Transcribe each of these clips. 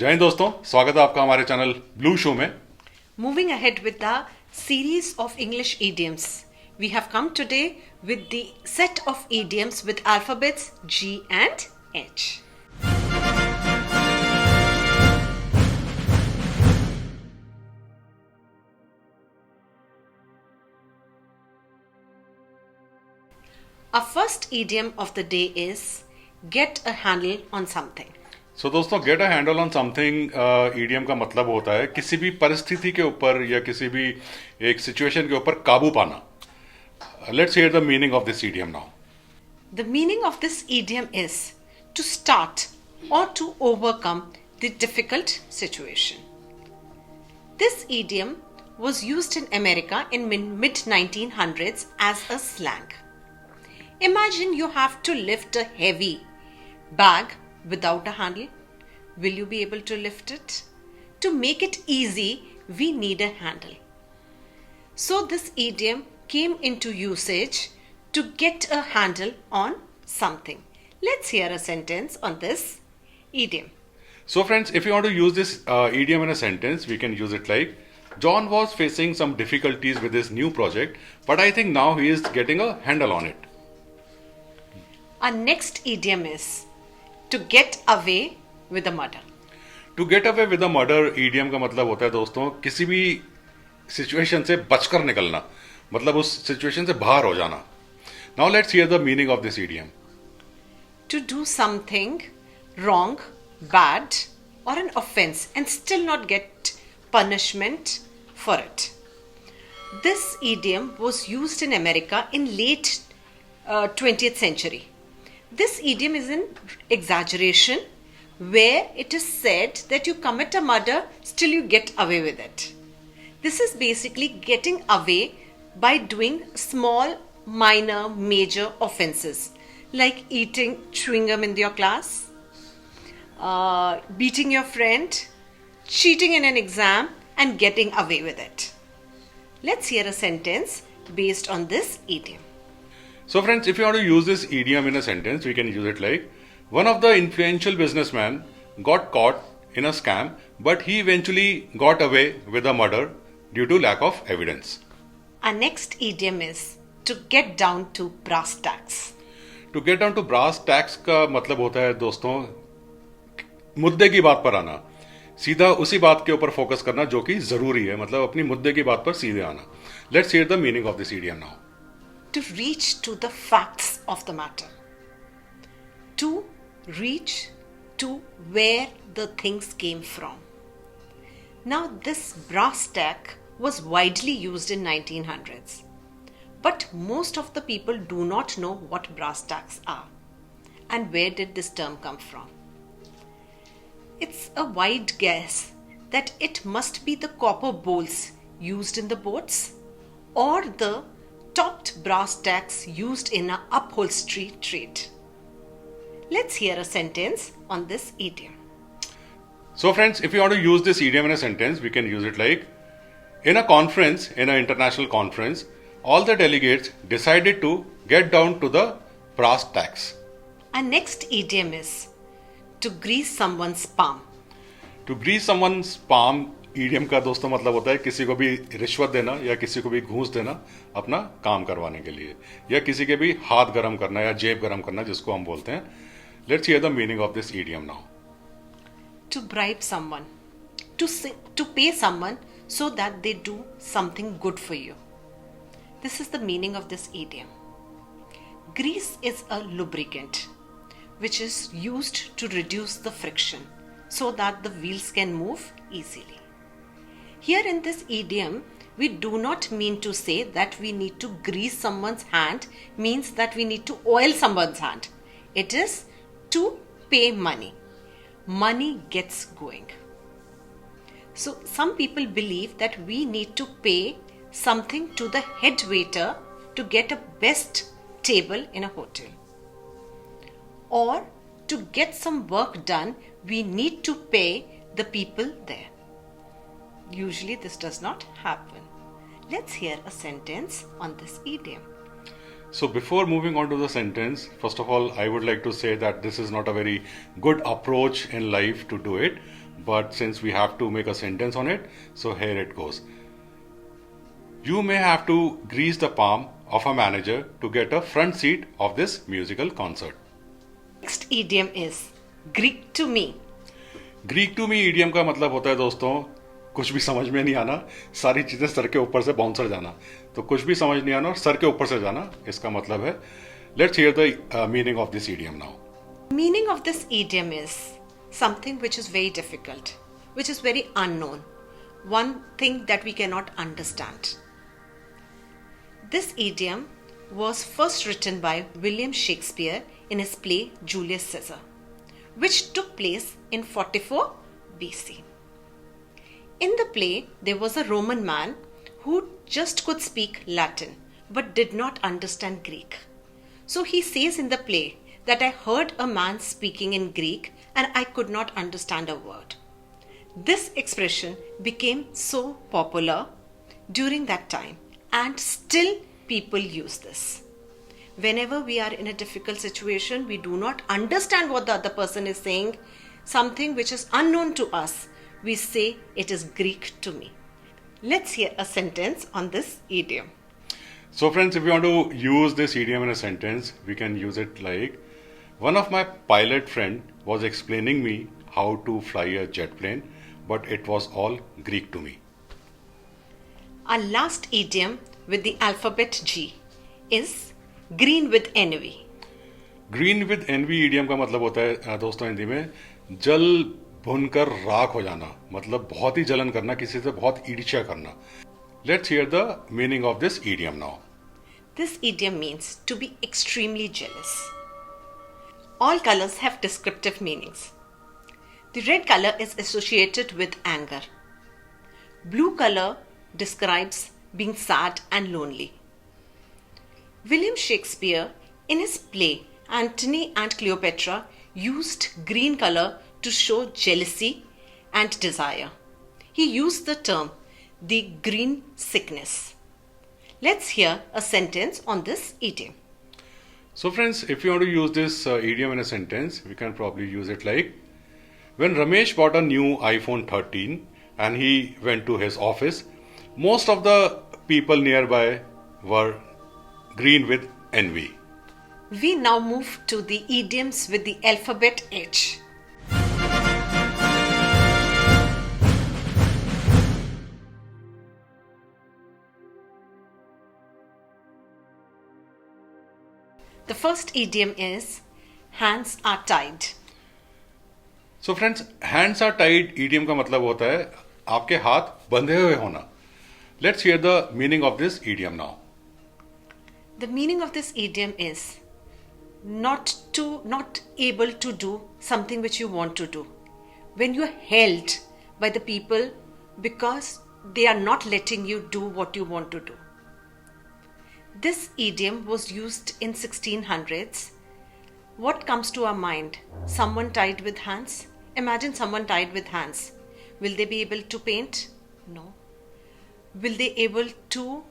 जय हिंद दोस्तों, स्वागत है आपका हमारे चैनल ब्लू शो में। Moving ahead with the series of English idioms, we have come today with the set of idioms with alphabets G and H. Our first idiom of the day is get a handle on something. सो दोस्तों, get a handle on something idiom का मतलब होता है किसी भी परिस्थिति के ऊपर या किसी भी एक सिचुएशन के ऊपर काबू पाना। Let's hear the meaning of this idiom now. The meaning of this idiom is to start or to overcome the difficult situation. This idiom was used in America in mid 1900s as a slang. Imagine you have to lift a heavy bag without a handle. Will you be able to lift it? To make it easy, we need a handle. So this idiom came into usage to get a handle on something. Let's hear a sentence on this idiom. So friends, if you want to use this idiom in a sentence, we can use it like, John was facing some difficulties with his new project, but I think now he is getting a handle on it. Our next idiom is to get away with a murder. To get away with a murder idiom का मतलब होता है दोस्तों किसी भी situation से बचकर निकलना, मतलब उस सिचुएशन से बाहर हो जाना। Now let's hear the meaning of this idiom. To do something wrong, bad, or an offense and still not get punishment for it. This idiom was used in America in late 20th century. This idiom is an exaggeration where it is said that you commit a murder, still you get away with it. This is basically getting away by doing small, minor, major offenses like eating chewing gum in your class, beating your friend, cheating in an exam, and getting away with it. Let's hear a sentence based on this idiom. So friends, if you want to use this idiom in a sentence, we can use it like, one of the influential businessmen got caught in a scam, but he eventually got away with a murder due to lack of evidence. Our next idiom is to get down to brass tacks. To get down to brass tacks का मतलब होता है दोस्तों मुद्दे की बात पर आना, सीधा उसी बात के ऊपर फोकस करना जो कि जरूरी है, मतलब अपनी मुद्दे की बात पर सीधे आना। Let's hear the meaning of this idiom now. To reach to the facts of the matter. To reach to where the things came from. Now this brass tack was widely used in 1900s. But most of the people do not know what brass tacks are. And where did this term come from? It's a wide guess that it must be the copper bowls used in the boats or the topped brass tacks used in an upholstery trade. Let's hear a sentence on this idiom. So friends, if you want to use this idiom in a sentence, we can use it like, in a conference, in an international conference, all the delegates decided to get down to the brass tacks. Our next idiom is to grease someone's palm. To grease someone's palm idiom का दोस्तों मतलब होता है किसी को भी रिश्वत देना या किसी को भी घूस देना अपना काम करवाने के लिए, या किसी के भी हाथ गरम करना या जेब गरम करना जिसको हम बोलते हैं। Let's hear the meaning of this idiom now. To bribe someone, to pay someone so that they do something good for you. This is the meaning of this idiom. Grease is a lubricant which is used to reduce the friction so that the wheels can move easily. Here in this idiom, we do not mean to say that we need to grease someone's hand, means that we need to oil someone's hand. It is to pay money. Money gets going. So some people believe that we need to pay something to the head waiter to get a best table in a hotel. Or to get some work done, we need to pay the people there. Usually this does not happen. Let's hear a sentence on this idiom. So before moving on to the sentence, first of all, I would like to say that this is not a very good approach in life to do it. but since we have to make a sentence on it, so here it goes. You may have to grease the palm of a manager to get a front seat of this musical concert. Next idiom is Greek to me. Greek to me idiom का मतलब होता है दोस्तों, कुछ भी समझ में नहीं आना, सारी चीजें सर के ऊपर से बाउंसर जाना। तो कुछ भी समझ नहीं आना और सर के ऊपर से जाना, इसका मतलब है। Let's hear the meaning of this idiom now. Meaning of this idiom is something which is very difficult, which is very unknown, one thing that we cannot understand. This idiom was first written by William Shakespeare in his play Julius Caesar, which took place in 44 BC. In the play, there was a Roman man who just could speak Latin but did not understand Greek. So he says in the play that I heard a man speaking in Greek and I could not understand a word. This expression became so popular during that time and still people use this. Whenever we are in a difficult situation, we do not understand what the other person is saying, something which is unknown to us, we say it is Greek to me. Let's hear a sentence on this idiom. So friends, if you want to use this idiom in a sentence, we can use it like, one of my pilot friend was explaining me how to fly a jet plane, but it was all Greek to me. Our last idiom with the alphabet G is green with envy. Green with envy idiom का मतलब होता है दोस्तों हिंदी में जल भुनकर राख हो जाना, मतलब बहुत ही जलन करना, किसी से बहुत ईर्ष्या करना। Let's hear the meaning of this idiom now. This idiom means to be extremely jealous. All colors have descriptive meanings. The red color is associated with anger. Blue color describes being sad and lonely. William Shakespeare, in his play Antony and Cleopatra, used green color to show jealousy and desire. He used the term the green sickness. Let's hear a sentence on this idiom. So friends, if you want to use this idiom in a sentence, we can probably use it like, when Ramesh bought a new iPhone 13 and he went to his office, most of the people nearby were green with envy. We now move to the idioms with the alphabet H. The first idiom is hands are tied. So friends, hands are tied idiom का मतलब होता है आपके हाथ बंधे हुए होना। Let's hear the meaning of this idiom now. The meaning of this idiom is not able to do something which you want to do. When you are held by the people because they are not letting you do what you want to do. This idiom was used in 1600s. What comes to our mind? Someone tied with hands? Imagine someone tied with hands. Will they be able to paint? No. Will they able to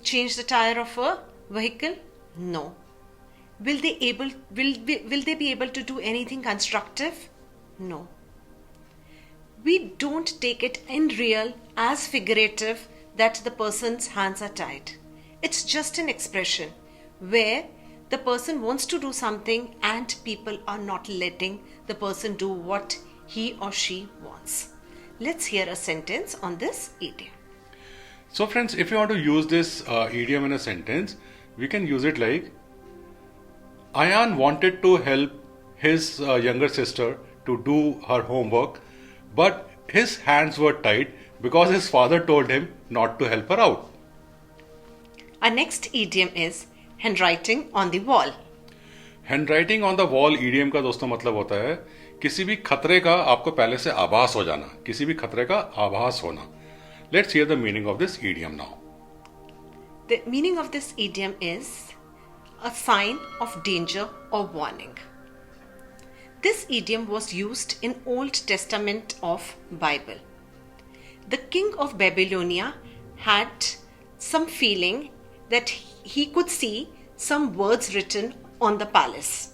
change the tire of a vehicle? No. Will they be able to do anything constructive? No. We don't take it in real as figurative that the person's hands are tied. It's just an expression where the person wants to do something and people are not letting the person do what he or she wants. Let's hear a sentence on this idiom. So friends, if you want to use this idiom in a sentence, we can use it like, Ayan wanted to help his younger sister to do her homework, but his hands were tied because his father told him not to help her out. Our next idiom is handwriting on the wall. Handwriting on the wall idiom का दोस्तों मतलब होता है किसी भी खतरे का आपको पहले से आभास हो जाना, किसी भी खतरे का आभास होना। Let's hear the meaning of this idiom now. The meaning of this idiom is a sign of danger or warning. This idiom was used in Old Testament of Bible. The king of Babylonia had some feeling that he could see some words written on the palace.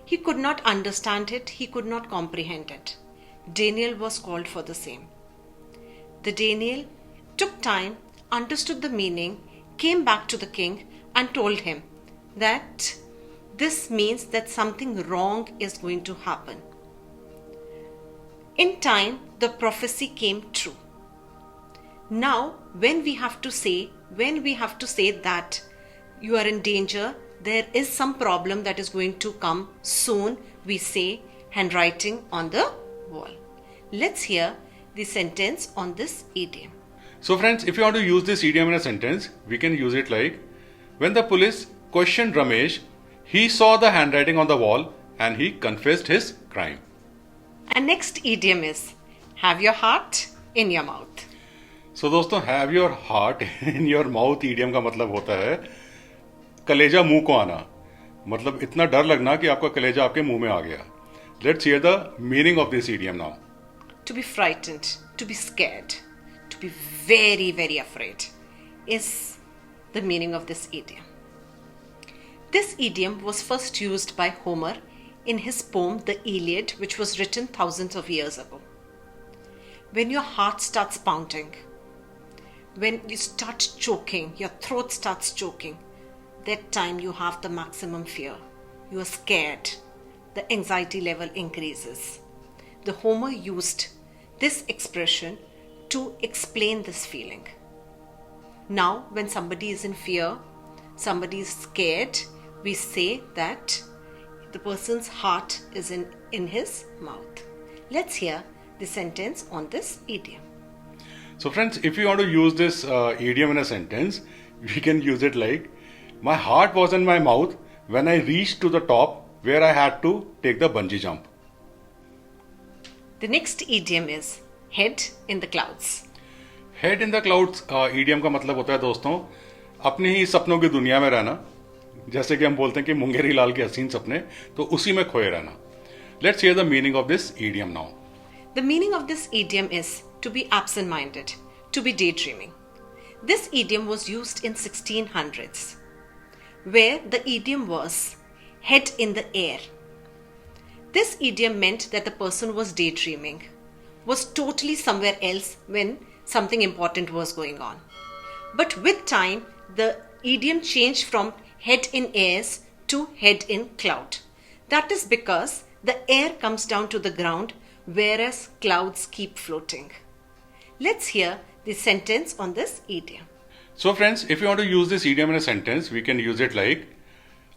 He could not understand it, he could not comprehend it. Daniel was called for the same. The Daniel took time, understood the meaning, came back to the king and told him that this means that something wrong is going to happen. In time, the prophecy came true. Now, when we have to say that you are in danger, there is some problem that is going to come soon, we say handwriting on the wall. Let's hear the sentence on this idiom. So friends, if you want to use this idiom in a sentence, we can use it like, when the police questioned Ramesh, he saw the handwriting on the wall and he confessed his crime. And next idiom is, have your heart in your mouth. So दोस्तों, have your heart in your mouth idiom का मतलब होता है कलेजा मुंह को आना, मतलब इतना डर लगना कि आपका कलेजा आपके मुंह में आ गया. Let's hear the meaning of this idiom now. To be frightened, to be scared, to be very, very afraid is the meaning of this idiom. This idiom was first used by Homer in his poem The Iliad, which was written thousands of years ago. When your heart starts pounding, when you start choking, your throat starts choking, that time you have the maximum fear. You are scared. The anxiety level increases. The Homer used this expression to explain this feeling. Now, when somebody is in fear, somebody is scared, we say that the person's heart is in his mouth. Let's hear the sentence on this idiom. So friends, if you want to use this idiom in a sentence, we can use it like, my heart was in my mouth when I reached to the top where I had to take the bungee jump. The next idiom is head in the clouds. Head in the clouds idiom का मतलब होता है दोस्तों, अपने ही सपनों की दुनिया में रहना. जैसे कि हम बोलते हैं कि मुंगेरी लाल के हसीन सपने, तो उसी में खोए रहना. Let's hear the meaning of this idiom now. The meaning of this idiom is to be absent-minded, to be daydreaming. This idiom was used in 1600s, where the idiom was head in the air. This idiom meant that the person was daydreaming, was totally somewhere else when something important was going on. But with time, the idiom changed from head in airs to head in cloud. That is because the air comes down to the ground, whereas clouds keep floating. Let's hear the sentence on this idiom. So friends, if you want to use this idiom in a sentence, we can use it like,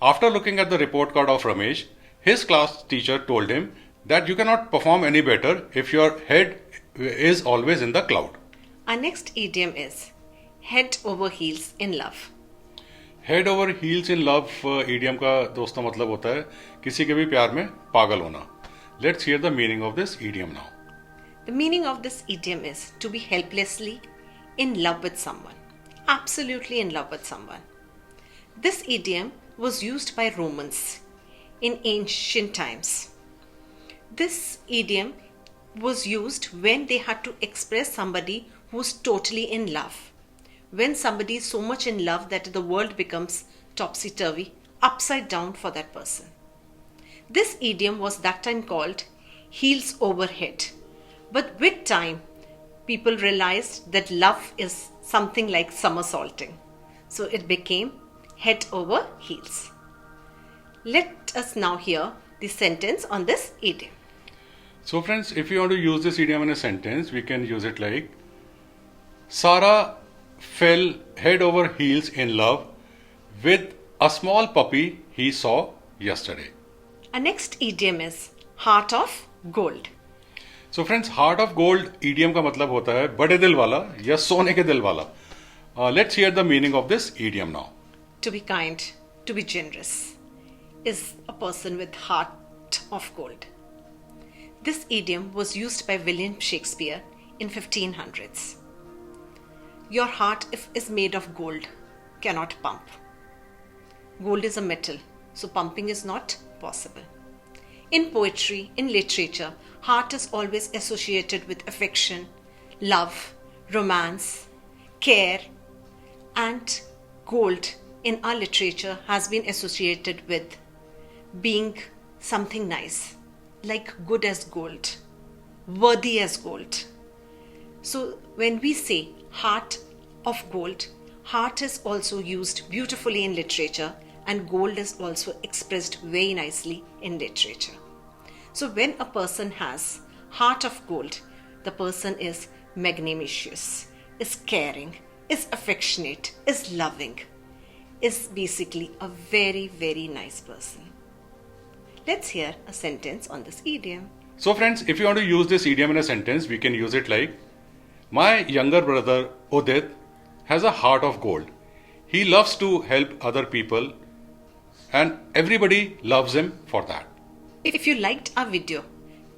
after looking at the report card of Ramesh, his class teacher told him that you cannot perform any better if your head is always in the cloud. Our next idiom is head over heels in love. Head over heels in love idiom का दोस्तों मतलब होता है किसी के भी प्यार में पागल होना. Let's hear the meaning of this idiom now. The meaning of this idiom is to be helplessly in love with someone. Absolutely in love with someone. This idiom was used by Romans in ancient times. This idiom was used when they had to express somebody who's totally in love. When somebody is so much in love that the world becomes topsy-turvy, upside down for that person. This idiom was that time called heels over head. But with time, people realized that love is something like somersaulting. So it became head over heels. Let us now hear the sentence on this idiom. So friends, if you want to use this idiom in a sentence, we can use it like, Sarah fell head over heels in love with a small puppy he saw yesterday. Our next idiom is heart of gold. So friends, heart of gold idiom का मतलब होता है बड़े दिल वाला या सोने के दिल वाला. Let's hear the meaning of this idiom now. To be kind, to be generous is a person with heart of gold. This idiom was used by William Shakespeare in 1500s. Your heart, if is made of gold, cannot pump. Gold is a metal, so pumping is not possible. In poetry, in literature, heart is always associated with affection, love, romance, care, and gold in our literature has been associated with being something nice, like good as gold. worthy as gold. So when we say heart of gold, heart is also used beautifully in literature, and gold is also expressed very nicely in literature. So when a person has heart of gold, the person is magnanimous, is caring, is affectionate, is loving, is basically a very, very nice person. Let's hear a sentence on this idiom. So friends, if you want to use this idiom in a sentence, we can use it like, my younger brother Udit has a heart of gold. He loves to help other people and everybody loves him for that. If you liked our video,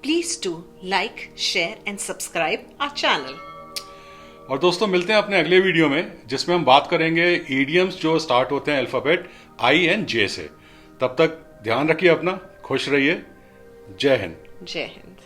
please do like, share and subscribe our channel. और दोस्तों मिलते हैं अपने अगले video में, जिसमें हम बात करेंगे इडियम्स जो स्टार्ट होते हैं अल्फाबेट आई एंड जे से. तब तक ध्यान रखिए अपना, खुश रहिए. जय हिंद. Jai Hind.